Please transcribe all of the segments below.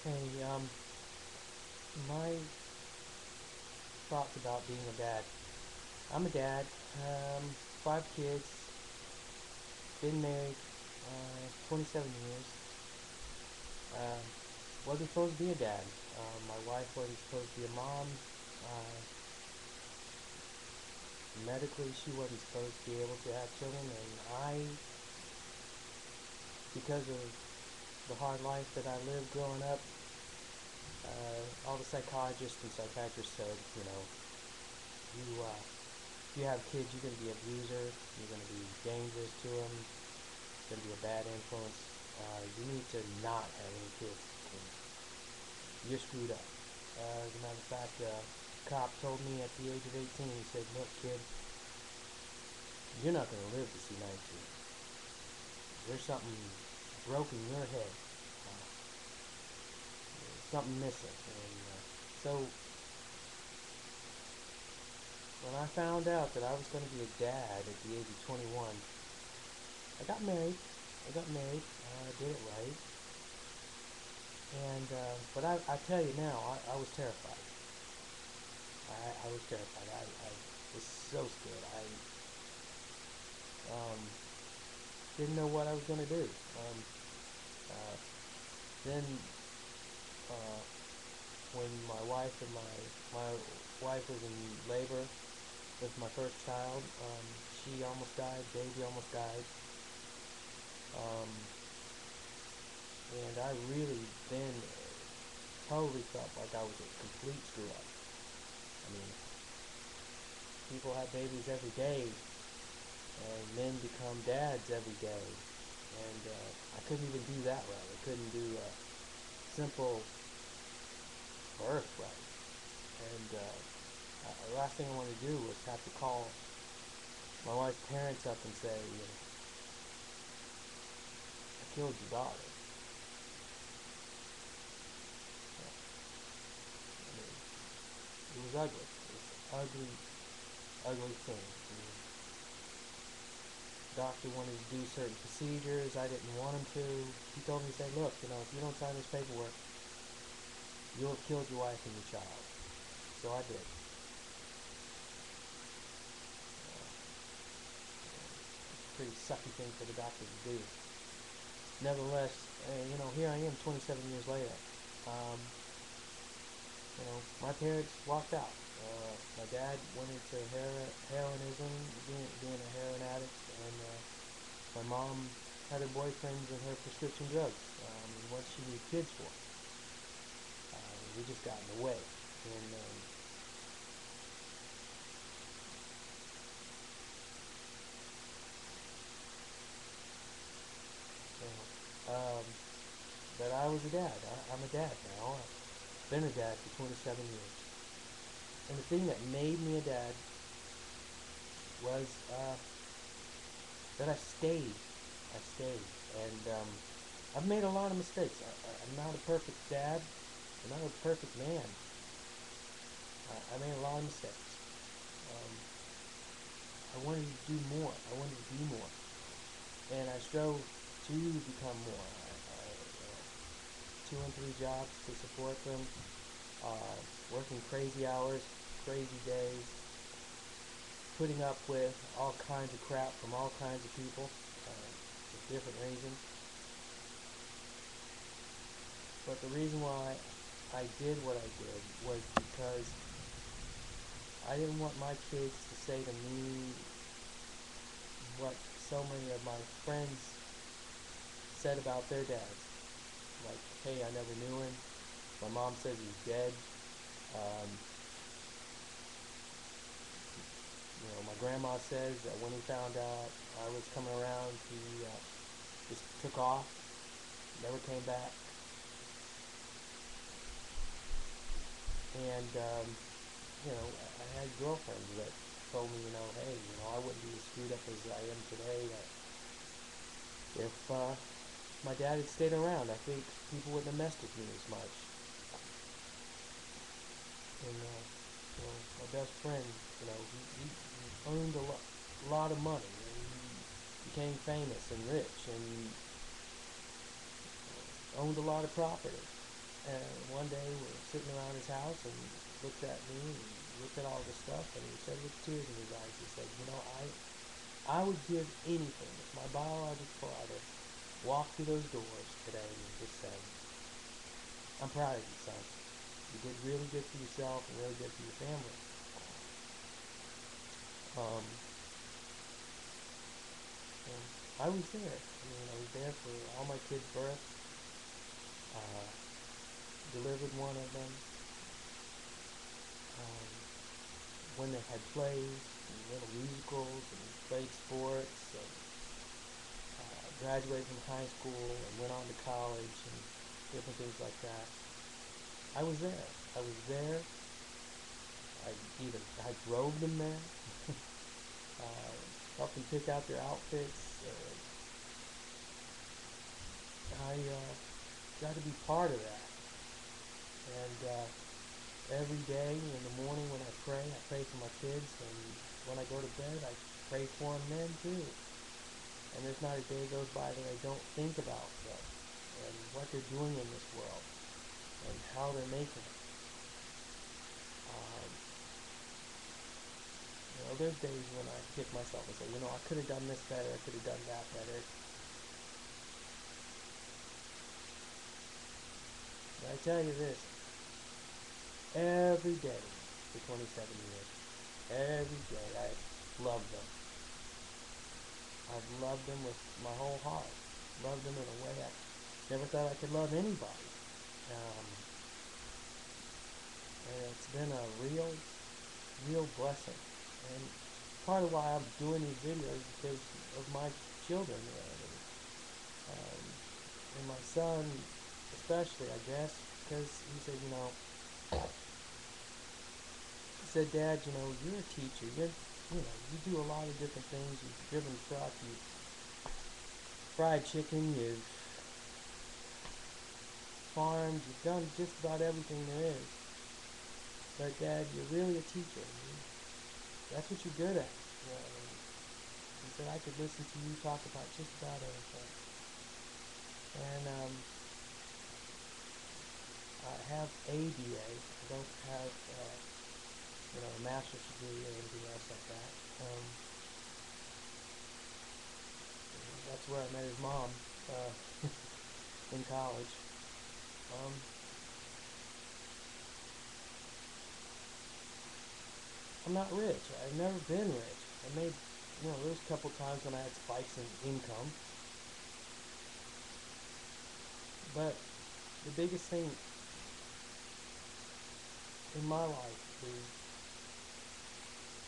Hey, my thoughts about being a dad. I'm a dad, 5 kids, been married, 27 years. Um, wasn't supposed to be a dad. My wife wasn't supposed to be a mom. Uh, Medically, she wasn't supposed to be able to have children, and because of the hard life that I lived growing up, all the psychologists and psychiatrists said, if you have kids, you're going to be an abuser, you're going to be dangerous to them, going to be a bad influence. You need to not have any kids. You're screwed up. As a matter of fact, a cop told me at the age of 18, he said, look, kid, you're not going to live to see 19. There's something broken in your head. There's something missing. And so when I found out that I was going to be a dad at the age of 21, I got married. I did it right. And but I tell you now, I was terrified. I was terrified. I was so scared. I didn't know what I was going to do. Uh, then uh, when my wife was in labor with my first child, she almost died. Baby almost died. Um, and I really then totally felt like I was a complete screw up. I mean, people have babies every day, and men become dads every day. And I couldn't even do that right. I couldn't do a simple birth right. And the last thing I wanted to do was have to call my wife's parents up and say, I killed your daughter. I mean, it was ugly. It was an ugly, ugly thing. I mean, the doctor wanted to do certain procedures. I didn't want him to. He told me, he said, look, if you don't sign this paperwork, you'll have killed your wife and your child. So I did. It's a pretty sucky thing for the doctor to do. Nevertheless, here I am 27 years later. Um, my parents walked out. My dad went into heroinism, being a heroin addict, and my mom had her boyfriends and her prescription drugs. What she needed kids for. We just got in the way. And but I was a dad. I'm a dad now. I've been a dad for 27 years. And the thing that made me a dad was that I stayed. I stayed. And I've made a lot of mistakes. I'm not a perfect dad. I'm not a perfect man. I made a lot of mistakes. Um, I wanted to do more. I wanted to be more. And I strove to become more. I 2 and 3 jobs to support them. Working crazy hours, crazy days, putting up with all kinds of crap from all kinds of people for different reasons. But the reason why I did what I did was because I didn't want my kids to say to me what so many of my friends said about their dads. Like, hey, I never knew him. My mom says he's dead. Um, my grandma says that when he found out I was coming around, he just took off, never came back. And, I had girlfriends that told me, hey, I wouldn't be as screwed up as I am today. If my dad had stayed around, I think people wouldn't have messed with me as much. And, my best friend, he earned a lot of money. And he became famous and rich and owned a lot of property. And one day we're sitting around his house and looked at me and looked at all this stuff, and he said with tears in his eyes, he said, you know, I would give anything if my biological father walked through those doors today and just said, I'm proud of you, son. You did really good for yourself and really good for your family. Um, and I was there. I mean, I was there for all my kids' births. Uh, delivered one of them. Um, when they had plays and little musicals and played sports and graduated from high school and went on to college and different things like that. I was there. I was there. I drove them there. uh, Helped them pick out their outfits. I got to be part of that. And every day in the morning when I pray for my kids, and when I go to bed, I pray for them then too. And there's not a day goes by that I don't think about them and what they're doing in this world and how they're making it. Um, there's days when I kick myself and say, I could have done this better, I could have done that better. But I tell you this, every day for 27 years, every day I've loved them. I've loved them with my whole heart. Loved them in a way I never thought I could love anybody. Um, and it's been a real blessing. And part of why I'm doing these videos is because of my children. Um, and my son especially, I guess, because he said, he said, Dad, you're a teacher. You do a lot of different things. You've driven a truck, you've fried chicken, you've farmed, you've done just about everything there is. But Dad, you're really a teacher. That's what you're good at. He said I could listen to you talk about just about everything. And I have a BA. I don't have a master's degree or anything else like that. That's where I met his mom in college. Um, I'm not rich. I've never been rich. I made, there was a couple times when I had spikes in income. But the biggest thing in my life is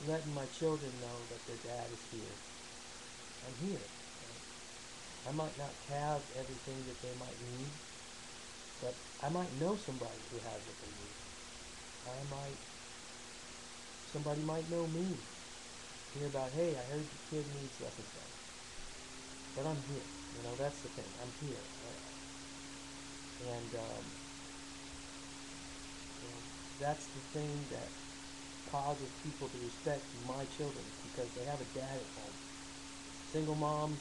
letting my children know that their dad is here. I'm here. I might not have everything that they might need, but I might know somebody who has what they need. Somebody might know me. Hear about, hey, I heard your kid needs such and such. But I'm here. That's the thing. I'm here. And that's the thing that causes people to respect my children, because they have a dad at home. Single moms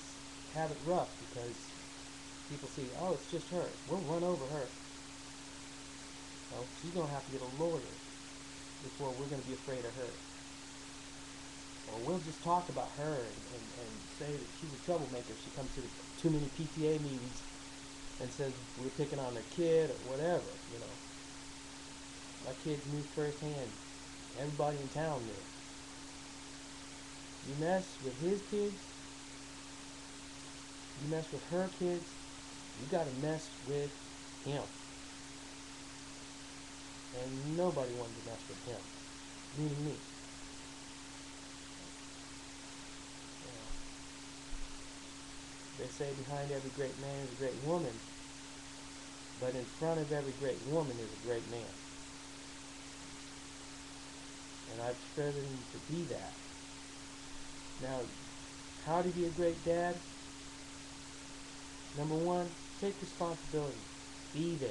have it rough because people see, oh, it's just her. We'll run over her. She's going to have to get a lawyer before we're going to be afraid of her. Or we'll just talk about her and say that she's a troublemaker. She comes to too many PTA meetings and says we're picking on their kid or whatever. My kids knew firsthand. Everybody in town knew. You mess with his kids, you mess with her kids, you got to mess with him. And nobody wanted to mess with him, meaning me. They say behind every great man is a great woman, but in front of every great woman is a great man. And I've striven to be that. Now, how to be a great dad? Number one, take responsibility. Be there.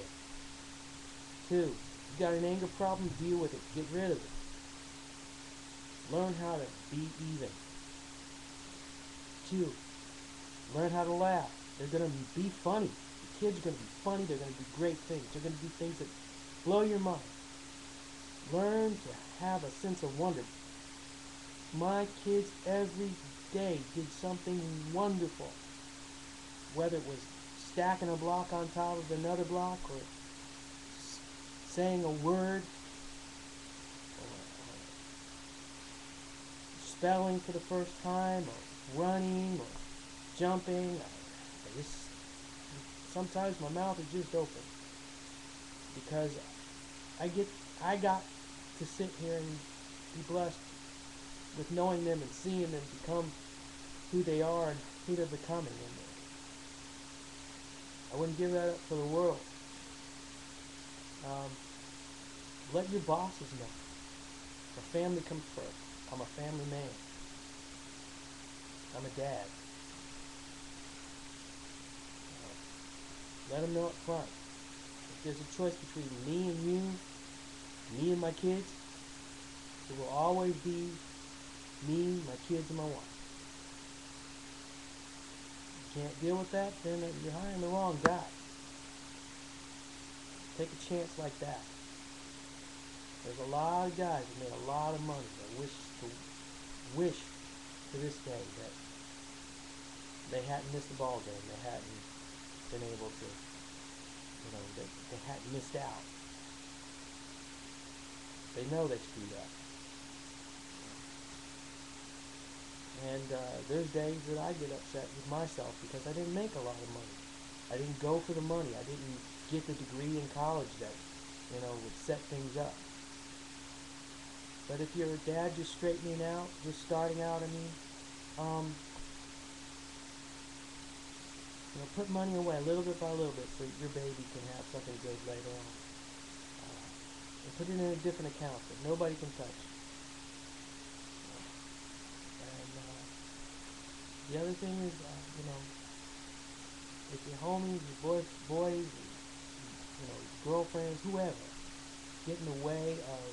2, you got an anger problem, deal with it. Get rid of it. Learn how to be even. 2, learn how to laugh. They're going to be funny kids are going to be funny. They're going to do great things. They're going to do things that blow your mind. Learn to have a sense of wonder. My kids every day did something wonderful. Whether it was stacking a block on top of another block, or saying a word, or spelling for the first time, or running, or jumping. Sometimes my mouth is just open because I got to sit here and be blessed with knowing them and seeing them become who they are and who they're becoming. And I wouldn't give that up for the world. Let your bosses know. My family comes first. I'm a family man. I'm a dad. Let them know up front. If there's a choice between me and you, me and my kids, it will always be me, my kids, and my wife. If you can't deal with that, then you're hiring the wrong guy. Take a chance like that. There's a lot of guys that made a lot of money that wish to this day that they hadn't missed the ball game. They hadn't been able to, they hadn't missed out. They know they screwed up. And there's days that I get upset with myself because I didn't make a lot of money. I didn't go for the money. I didn't get the degree in college that, would set things up. But if you're a dad just straightening out, just starting out, put money away little bit by little bit so your baby can have something good later on. And put it in a different account that nobody can touch. And the other thing is, if your homies, your boys, girlfriends, whoever, get in the way of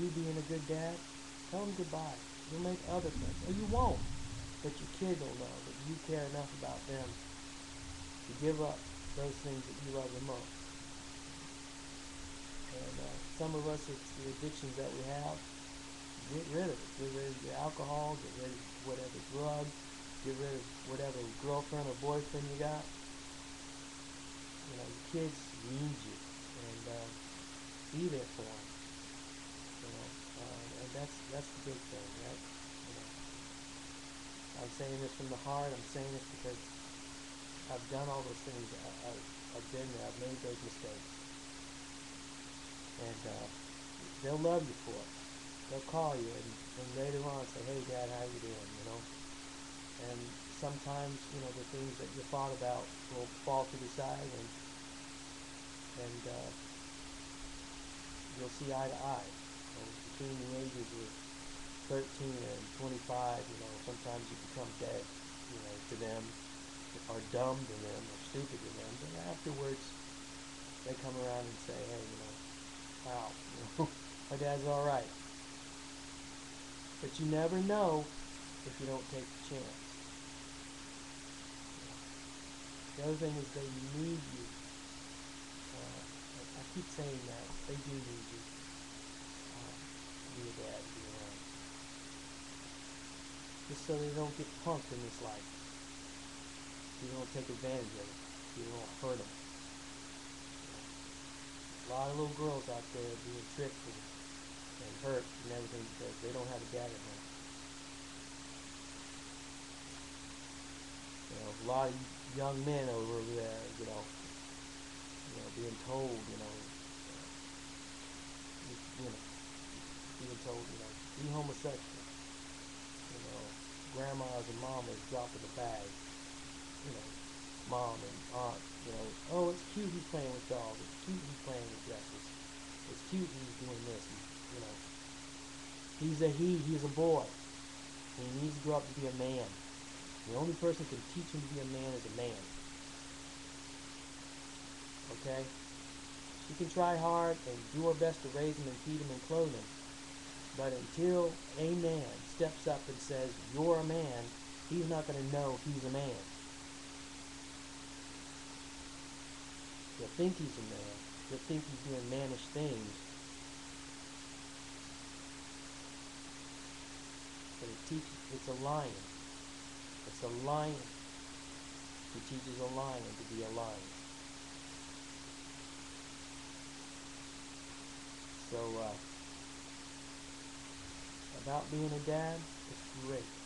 you being a good dad, tell them goodbye. You'll make other friends. Or you won't. But your kid will know that you care enough about them to give up those things that you love the most. And some of us, it's the addictions that we have. Get rid of it. Get rid of your alcohol. Get rid of whatever drug. Get rid of whatever girlfriend or boyfriend you got. Your kids need you. And be there for them. And that's the big thing, right? I'm saying this from the heart. I'm saying this because I've done all those things. I've been there. I've made those mistakes. And they'll love you for it. They'll call you and later on say, "Hey, Dad, how you doing?" And sometimes, the things that you thought about will fall to the side, and you'll see eye to eye. And between the ages of 13 and 25, sometimes you become dead, to them, or dumb to them, or stupid to them. But afterwards, they come around and say, "Hey, wow, my dad's all right." But you never know if you don't take the chance. The other thing is they need you. I keep saying that. They do need you. To be a dad, to be around. Just so they don't get punked in this life. You don't take advantage of it. You don't hurt them. A lot of little girls out there being tricked and hurt and everything because they don't have a dad at home. A lot of young men over there, being told, being told, be homosexual. Grandmas and mamas dropping the bag. Mom and aunt, oh, it's cute he's playing with dolls. It's cute he's playing with dresses. It's cute he's doing this. He's a he's a boy. He needs to grow up to be a man. The only person who can teach him to be a man is a man. Okay? She can try hard and do her best to raise him and feed him and clothe him. But until a man steps up and says, "You're a man," he's not going to know he's a man. You'll think he's a man. You'll think he's doing mannish things. But it's a lion. It's a lion. He teaches a lion to be a lion. So, about being a dad, it's great.